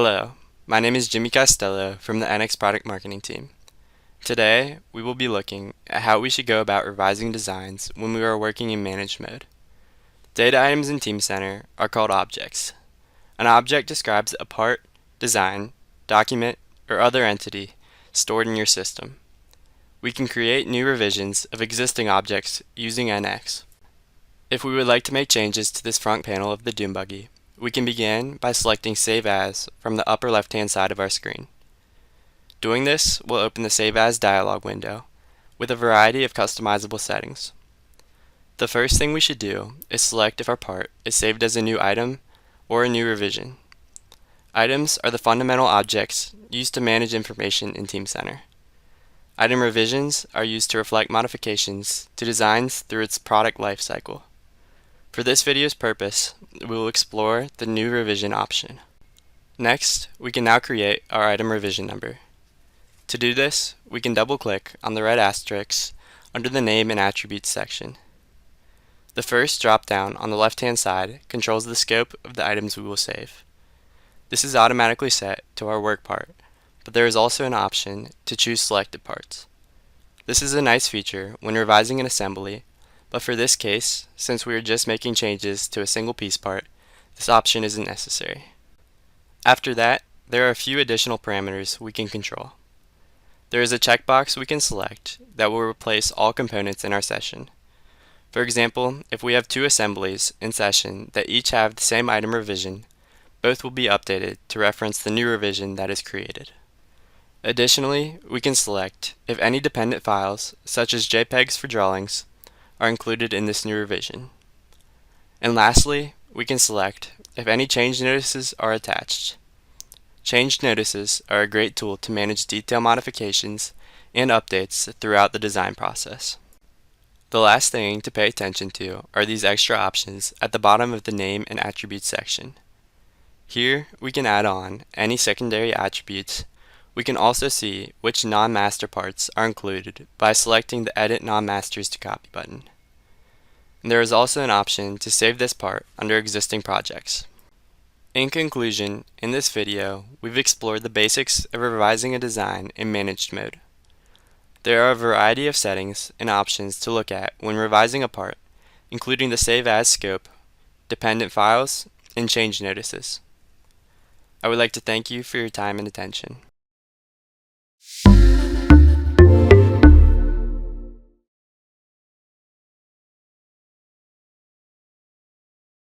Hello, my name is Jimmy Costello from the NX Product Marketing team. Today, we will be looking at how we should go about revising designs when we are working in managed mode. Data items in Teamcenter are called objects. An object describes a part, design, document, or other entity stored in your system. We can create new revisions of existing objects using NX. If we would like to make changes to this front panel of the Dune Buggy, we can begin by selecting Save As from the upper left-hand side of our screen. Doing this will open the Save As dialog window with a variety of customizable settings. The first thing we should do is select if our part is saved as a new item or a new revision. Items are the fundamental objects used to manage information in Teamcenter. Item revisions are used to reflect modifications to designs through its product lifecycle. For this video's purpose, we will explore the new revision option. Next, we can now create our item revision number. To do this, we can double-click on the red asterisk under the Name and Attributes section. The first drop-down on the left-hand side controls the scope of the items we will save. This is automatically set to our work part, but there is also an option to choose selected parts. This is a nice feature when revising an assembly, but for this case, since we are just making changes to a single piece part, this option isn't necessary. After that, there are a few additional parameters we can control. There is a checkbox we can select that will replace all components in our session. For example, if we have two assemblies in session that each have the same item revision, both will be updated to reference the new revision that is created. Additionally, we can select if any dependent files, such as JPEGs for drawings, are included in this new revision. And lastly, we can select if any change notices are attached. Change notices are a great tool to manage detail modifications and updates throughout the design process. The last thing to pay attention to are these extra options at the bottom of the Name and Attributes section. Here, we can add on any secondary attributes. We can also see which non-master parts are included by selecting the Edit Non-Masters to Copy button. And there is also an option to save this part under existing projects. In conclusion, in this video, we've explored the basics of revising a design in managed mode. There are a variety of settings and options to look at when revising a part, including the Save As scope, dependent files, and change notices. I would like to thank you for your time and attention.